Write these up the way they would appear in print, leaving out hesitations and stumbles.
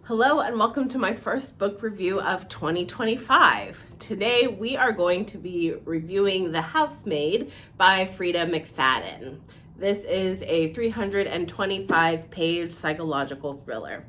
Hello and welcome to my first book review of 2025. Today we are going to be reviewing The Housemaid by Freida McFadden. This is a 325-page psychological thriller.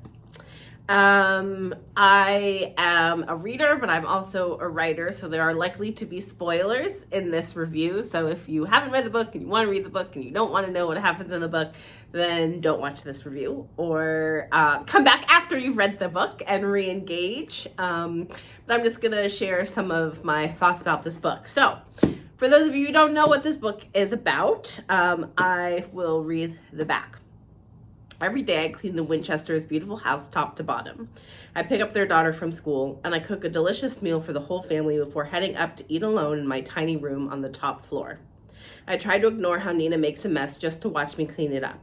I am a reader, but I'm also a writer, so there are likely to be spoilers in this review. So if you haven't read the book and you want to read the book and you don't want to know what happens in the book, then don't watch this review, or come back after you've read the book and re-engage. But I'm just gonna share some of my thoughts about this book. So for those of you who don't know what this book is about, I will read the back. Every day I clean the Winchesters' beautiful house top to bottom. I pick up their daughter from school, and I cook a delicious meal for the whole family before heading up to eat alone in my tiny room on the top floor. I try to ignore how Nina makes a mess just to watch me clean it up,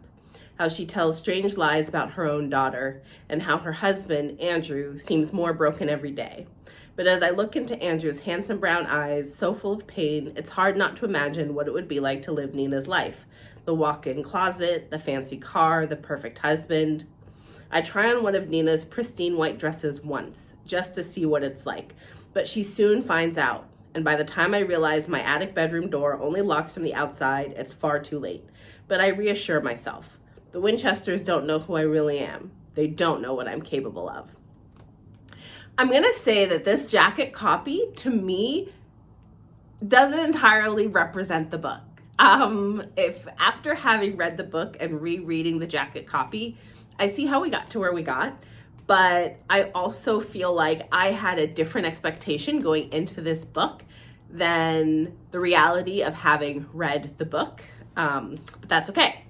how she tells strange lies about her own daughter, and how her husband, Andrew, seems more broken every day. But as I look into Andrew's handsome brown eyes, so full of pain, it's hard not to imagine what it would be like to live Nina's life. The walk-in closet, the fancy car, the perfect husband. I try on one of Nina's pristine white dresses once, just to see what it's like, but she soon finds out, and by the time I realize my attic bedroom door only locks from the outside, it's far too late. But I reassure myself. The Winchesters don't know who I really am. They don't know what I'm capable of. I'm gonna say that this jacket copy, to me, doesn't entirely represent the book. If after having read the book and rereading the jacket copy, I see how we got to where we got, but I also feel like I had a different expectation going into this book than the reality of having read the book, but that's okay.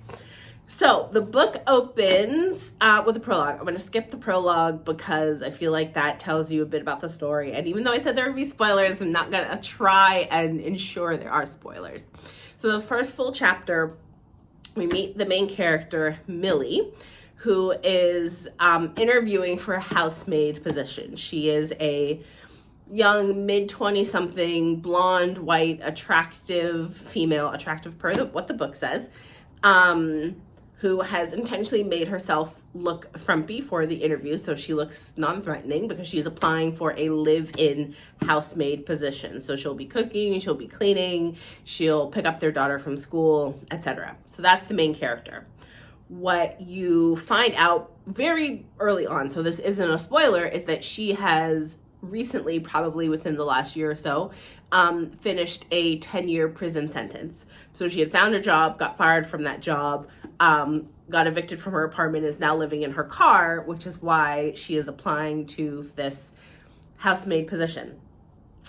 So the book opens with a prologue. I'm going to skip the prologue because I feel like that tells you a bit about the story. And even though I said there would be spoilers, I'm not going to try and ensure there are spoilers. So the first full chapter, we meet the main character, Millie, who is interviewing for a housemaid position. She is a young mid-20-something, blonde, white, attractive female, attractive per what the book says, who has intentionally made herself look frumpy for the interview, so she looks non-threatening because she's applying for a live-in housemaid position. So she'll be cooking, she'll be cleaning, she'll pick up their daughter from school, etc. So that's the main character. What you find out very early on, so this isn't a spoiler, is that she has recently, probably within the last year or so, finished a 10-year prison sentence. So she had found a job, got fired from that job, got evicted from her apartment, is now living in her car, which is why she is applying to this housemaid position.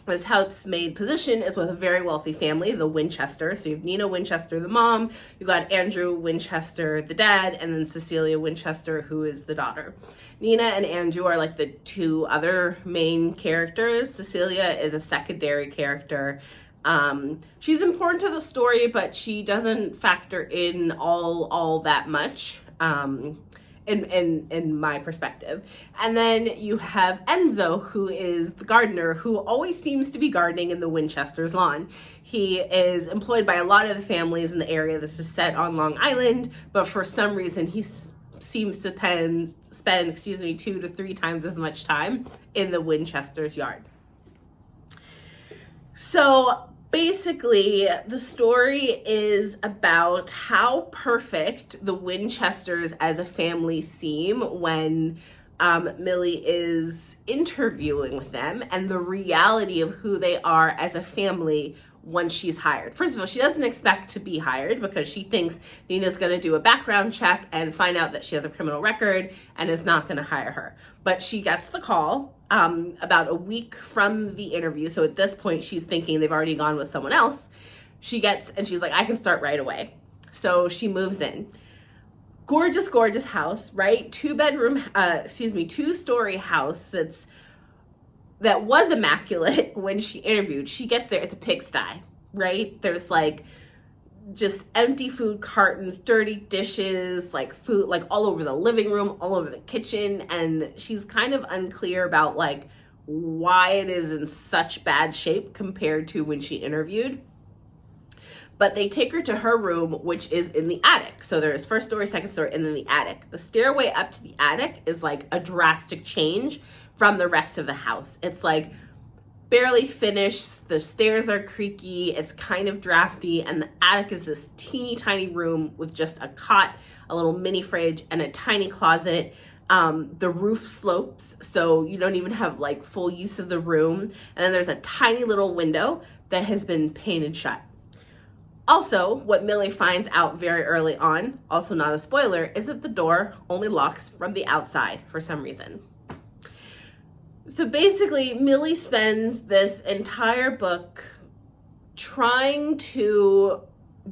This housemaid position is with a very wealthy family, the Winchester. So you have Nina Winchester, the mom, you've got Andrew Winchester, the dad, and then Cecilia Winchester, who is the daughter. Nina and Andrew are like the two other main characters. Cecilia is a secondary character. She's important to the story, but she doesn't factor in all that much. In my perspective. And then you have Enzo, who is the gardener, who always seems to be gardening in the Winchester's lawn. He is employed by a lot of the families in the area. This is set on Long Island, but for some reason he seems to spend 2 to 3 times as much time in the Winchester's yard. So basically, the story is about how perfect the Winchesters as a family seem when Millie is interviewing with them, and the reality of who they are as a family once she's hired. First of all, she doesn't expect to be hired because she thinks Nina's going to do a background check and find out that she has a criminal record and is not going to hire her. But she gets the call about a week from the interview. So at this point, she's thinking they've already gone with someone else. She's like, I can start right away. So she moves in. Gorgeous, gorgeous house, right? 2-story house that was immaculate when she interviewed. She gets there, it's a pigsty, right? There's like just empty food cartons, dirty dishes, like food, like all over the living room, all over the kitchen. And she's kind of unclear about like why it is in such bad shape compared to when she interviewed. But they take her to her room, which is in the attic. So there's first story, second story, and then the attic. The stairway up to the attic is like a drastic change from the rest of the house. It's like barely finished. The stairs are creaky. It's kind of drafty. And the attic is this teeny tiny room with just a cot, a little mini fridge, and a tiny closet. The roof slopes, so you don't even have like full use of the room. And then there's a tiny little window that has been painted shut. Also, what Millie finds out very early on, also not a spoiler, is that the door only locks from the outside for some reason. So basically, Millie spends this entire book trying to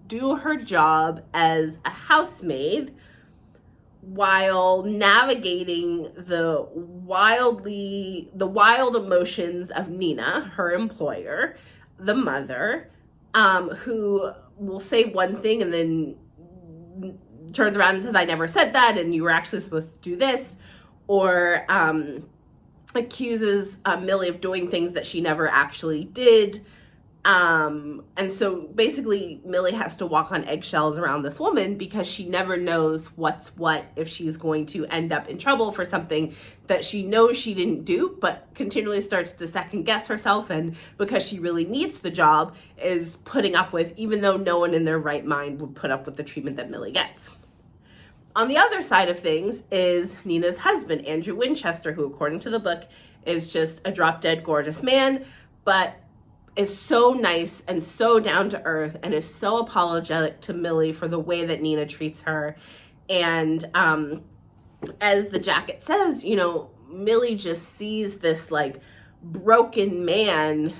do her job as a housemaid while navigating the wild emotions of Nina, her employer, the mother, who will say one thing and then turns around and says, I never said that, and you were actually supposed to do this, or accuses Millie of doing things that she never actually did. And so basically Millie has to walk on eggshells around this woman because she never knows what's what, if she's going to end up in trouble for something that she knows she didn't do, but continually starts to second guess herself, and because she really needs the job is putting up with, even though no one in their right mind would put up with the treatment that Millie gets. On the other side of things is Nina's husband, Andrew Winchester, who according to the book is just a drop-dead gorgeous man, but is so nice and so down to earth and is so apologetic to Millie for the way that Nina treats her. And as the jacket says, you know, Millie just sees this like broken man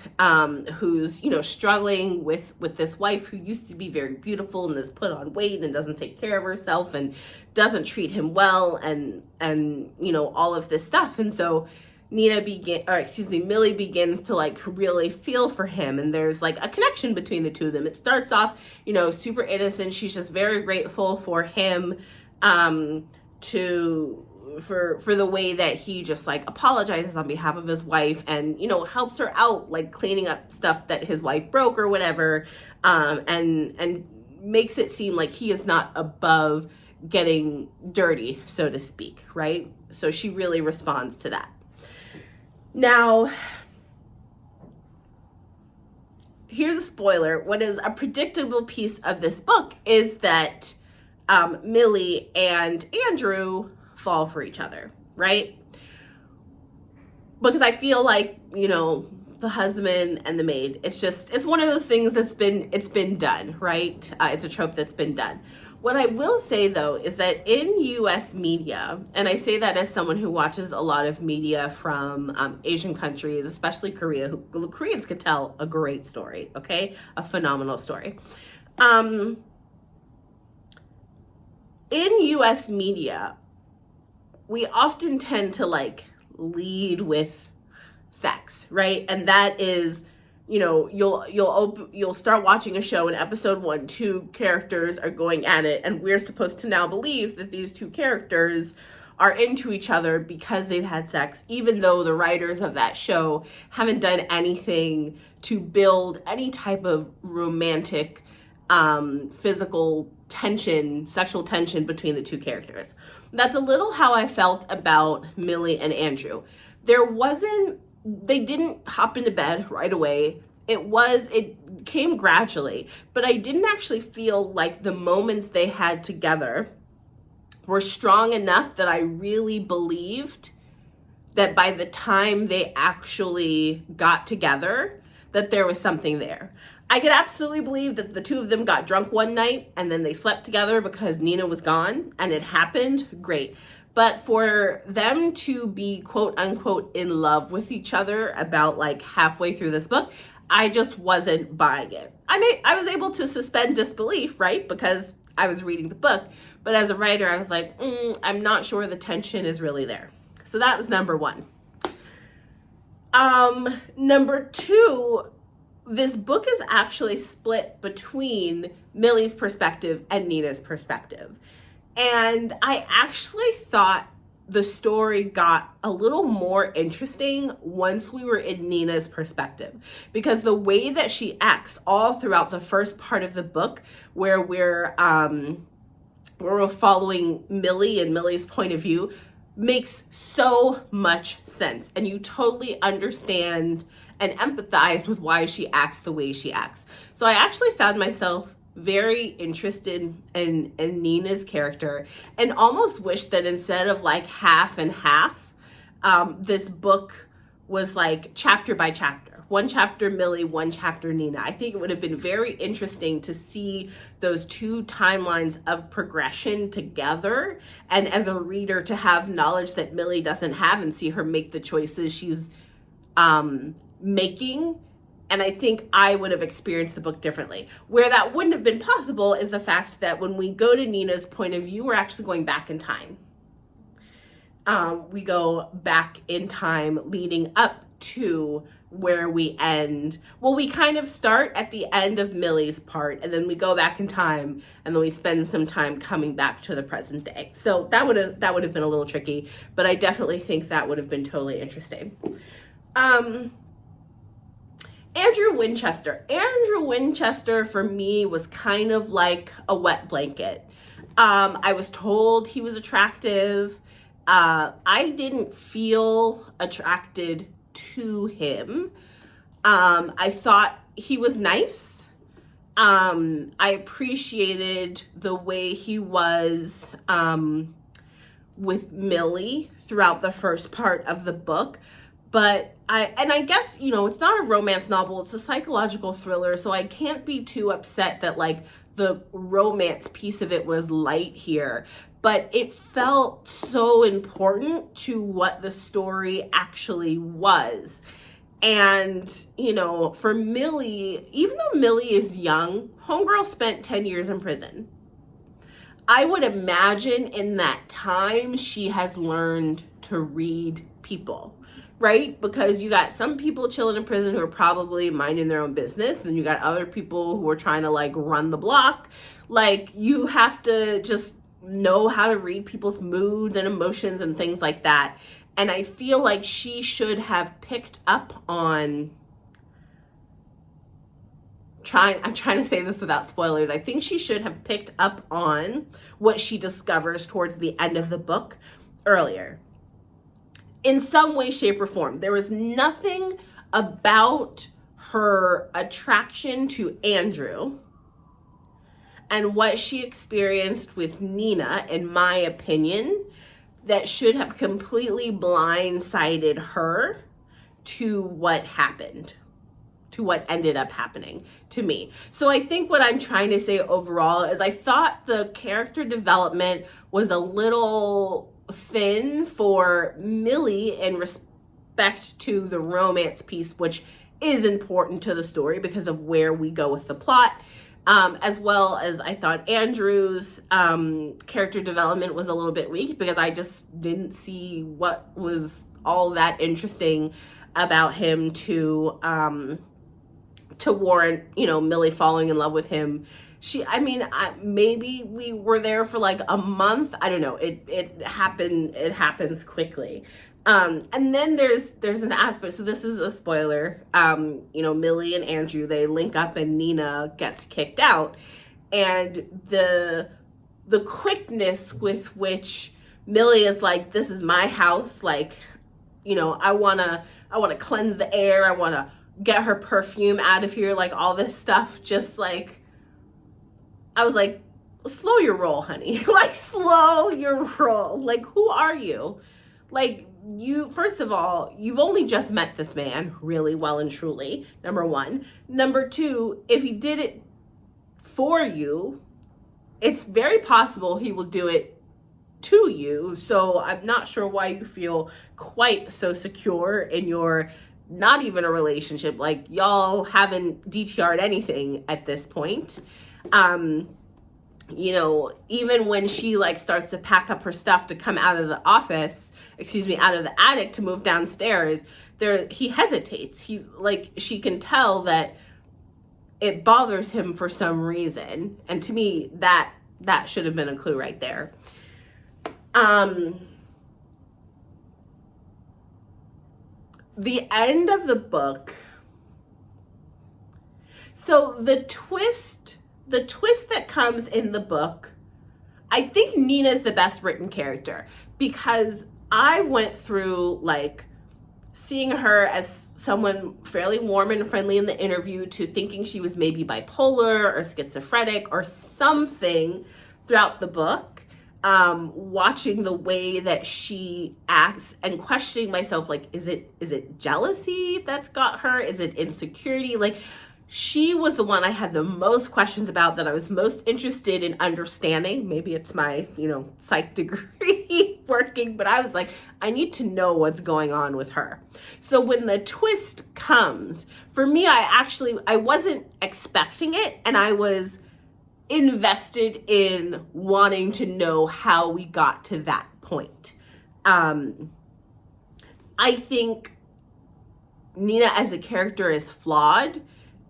who's, you know, struggling with this wife who used to be very beautiful and has put on weight and doesn't take care of herself and doesn't treat him well, and you know, all of this stuff. And so Millie begins to like really feel for him, and there's like a connection between the two of them. It starts off, you know, super innocent. She's just very grateful for him, for the way that he just like apologizes on behalf of his wife, and, you know, helps her out, like cleaning up stuff that his wife broke or whatever, and makes it seem like he is not above getting dirty, so to speak, right? So she really responds to that. Now, here's a spoiler. What is a predictable piece of this book is that Millie and Andrew fall for each other, right? Because I feel like, you know, the husband and the maid, it's one of those things it's been done, right? It's a trope that's been done. What I will say, though, is that in U.S. media, and I say that as someone who watches a lot of media from Asian countries, especially Korea, who Koreans could tell a great story, okay? A phenomenal story. In U.S. media, we often tend to, like, lead with sex, right? And that is, you know, you'll start watching a show in episode 1, 2 characters are going at it, and we're supposed to now believe that these 2 characters are into each other because they've had sex, even though the writers of that show haven't done anything to build any type of romantic, physical tension, sexual tension between the 2 characters. That's a little how I felt about Millie and Andrew. They didn't hop into bed right away. It came gradually, but I didn't actually feel like the moments they had together were strong enough that I really believed that by the time they actually got together, that there was something there. I could absolutely believe that the 2 of them got drunk one night and then they slept together because Nina was gone, and it happened, great. But for them to be quote unquote in love with each other about like halfway through this book, I just wasn't buying it. I was able to suspend disbelief, right? Because I was reading the book. But as a writer, I was like, I'm not sure the tension is really there. So that was number 1. Number 2, this book is actually split between Millie's perspective and Nina's perspective. And I actually thought the story got a little more interesting once we were in Nina's perspective, because the way that she acts all throughout the first part of the book, where we're following Millie and Millie's point of view, makes so much sense, and you totally understand and empathize with why she acts the way she acts. So I actually found myself very interested in Nina's character, and almost wish that instead of like half and half, this book was like chapter by chapter. One chapter Millie, one chapter Nina. I think it would have been very interesting to see those two timelines of progression together, and as a reader to have knowledge that Millie doesn't have and see her make the choices she's making. And I think I would have experienced the book differently. Where that wouldn't have been possible is the fact that when we go to Nina's point of view, we're actually going back in time. We go back in time leading up to where we end. Well, we kind of start at the end of Millie's part, and then we go back in time, and then we spend some time coming back to the present day. So that would have been a little tricky, but I definitely think that would have been totally interesting. Andrew Winchester. Andrew Winchester for me was kind of like a wet blanket. I was told he was attractive. I didn't feel attracted to him. I thought he was nice. I appreciated the way he was with Millie throughout the first part of the book. But I guess, you know, it's not a romance novel, it's a psychological thriller, so I can't be too upset that like the romance piece of it was light here. But it felt so important to what the story actually was. And, you know, for Millie, even though Millie is young, homegirl spent 10 years in prison. I would imagine in that time she has learned to read people. Right? Because you got some people chilling in prison who are probably minding their own business. Then you got other people who are trying to like run the block. Like, you have to just know how to read people's moods and emotions and things like that. And I feel like she should have picked up on I'm trying to say this without spoilers. I think she should have picked up on what she discovers towards the end of the book earlier. In some way, shape, or form. There was nothing about her attraction to Andrew and what she experienced with Nina, in my opinion, that should have completely blindsided her to what happened, to what ended up happening to me. So I think what I'm trying to say overall is I thought the character development was a little thin for Millie in respect to the romance piece, which is important to the story because of where we go with the plot, as well as I thought Andrew's character development was a little bit weak because I just didn't see what was all that interesting about him to warrant, you know, Millie falling in love with him. Maybe we were there for like a month. I don't know. It happens quickly. And then there's an aspect. So this is a spoiler. You know, Millie and Andrew, they link up and Nina gets kicked out. And the quickness with which Millie is like, this is my house. Like, you know, I want to cleanse the air. I want to get her perfume out of here. Like all this stuff, just like, I was like, slow your roll, honey. Like, slow your roll. Like, who are you? Like, first of all, you've only just met this man really well and truly, number one. Number two, if he did it for you, it's very possible he will do it to you. So I'm not sure why you feel quite so secure in your, not even a relationship. Like, y'all haven't DTR'd anything at this point. You know, even when she like starts to pack up her stuff to come out of the out of the attic to move downstairs, he hesitates. She can tell that it bothers him for some reason. And to me, that should have been a clue right there. the end of the book, so the twist that comes in the book, I think Nina is the best written character, because I went through like seeing her as someone fairly warm and friendly in the interview to thinking she was maybe bipolar or schizophrenic or something throughout the book. Watching the way that she acts and questioning myself, like, is it jealousy that's got her? Is it insecurity? Like, she was the one I had the most questions about, that I was most interested in understanding. Maybe it's my, psych degree working, but I was like, I need to know what's going on with her. So when the twist comes, for me, I wasn't expecting it, and I was invested in wanting to know how we got to that point. I think Nina as a character is flawed,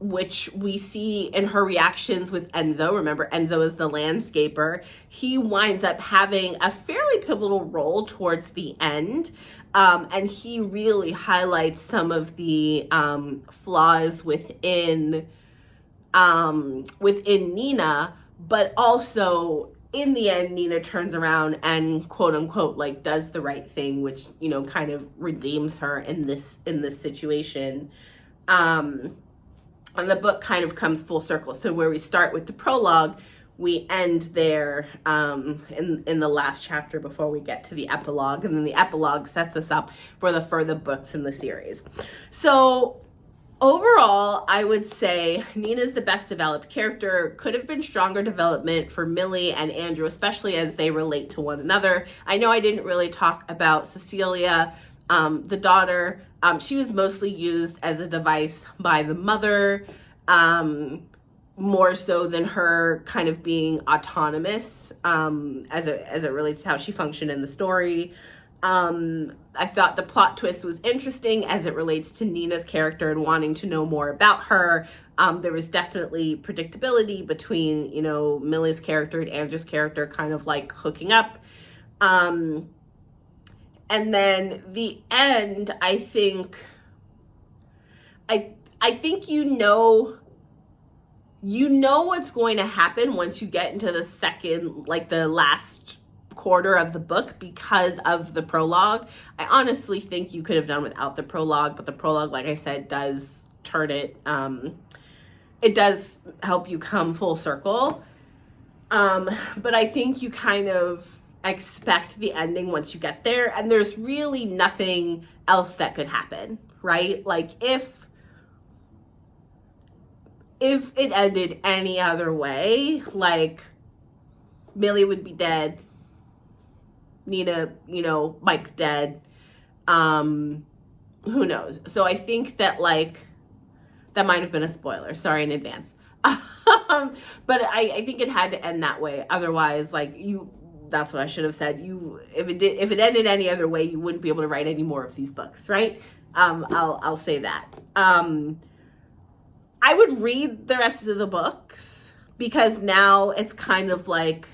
which we see in her reactions with Enzo. Remember, Enzo is the landscaper. He winds up having a fairly pivotal role towards the end. And he really highlights some of the flaws within Nina, but also in the end, Nina turns around and quote unquote like does the right thing, which kind of redeems her in this situation. And the book kind of comes full circle. So where we start with the prologue, we end there in the last chapter before we get to the epilogue, and then the epilogue sets us up for the further books in the series. So overall, I would say Nina's the best developed character. Could have been stronger development for Millie and Andrew, especially as they relate to one another. I know I didn't really talk about Cecilia, the daughter. She was mostly used as a device by the mother, more so than her kind of being autonomous as it relates to how she functioned in the story. I thought the plot twist was interesting as it relates to Nina's character and wanting to know more about her. There was definitely predictability between, Millie's character and Andrew's character kind of like hooking up. And then the end, I think what's going to happen once you get into the second, like the last quarter of the book, because of the prologue. I honestly think you could have done without the prologue, but the prologue, like I said, does turn it. It does help you come full circle. But I think you kind of expect the ending once you get there, and there's really nothing else that could happen, right? Like if it ended any other way, like Millie would be dead, Nina, Mike dead, who knows? So I think that that might have been a spoiler, sorry in advance. But I think it had to end that way, otherwise that's what I should have said. If it ended any other way, you wouldn't be able to write any more of these books, right? I'll say that. I would read the rest of the books, because now it's kind of like,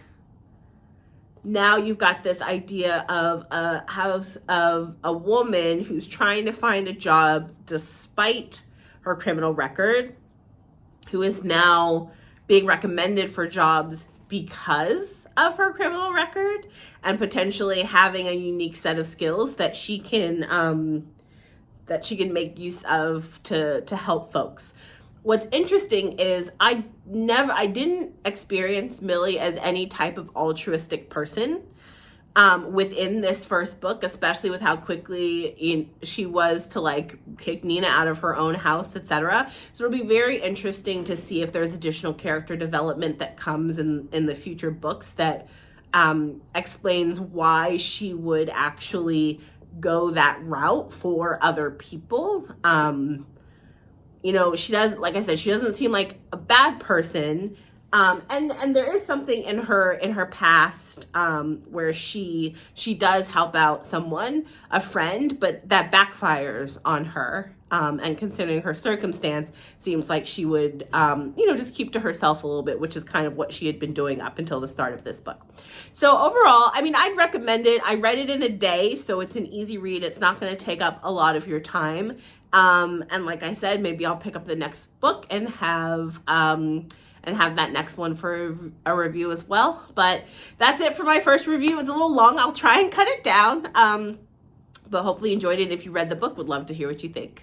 now you've got this idea of a woman who's trying to find a job despite her criminal record, who is now being recommended for jobs because of her criminal record, and potentially having a unique set of skills that she can make use of to help folks. What's interesting is I didn't experience Millie as any type of altruistic person within this first book, especially with how quickly she was to kick Nina out of her own house, etc. So it'll be very interesting to see if there's additional character development that comes in the future books that explains why she would actually go that route for other people. She does, like I said, she doesn't seem like a bad person. And there is something in her past where she does help out someone, a friend, but that backfires on her And considering her circumstance, seems like she would, just keep to herself a little bit, which is kind of what she had been doing up until the start of this book. So overall, I mean, I'd recommend it. I read it in a day, so it's an easy read. It's not going to take up a lot of your time. And like I said, maybe I'll pick up the next book and have that next one for a review as well. But that's it for my first review. It's a little long. I'll try and cut it down. But hopefully you enjoyed it. If you read the book, would love to hear what you think.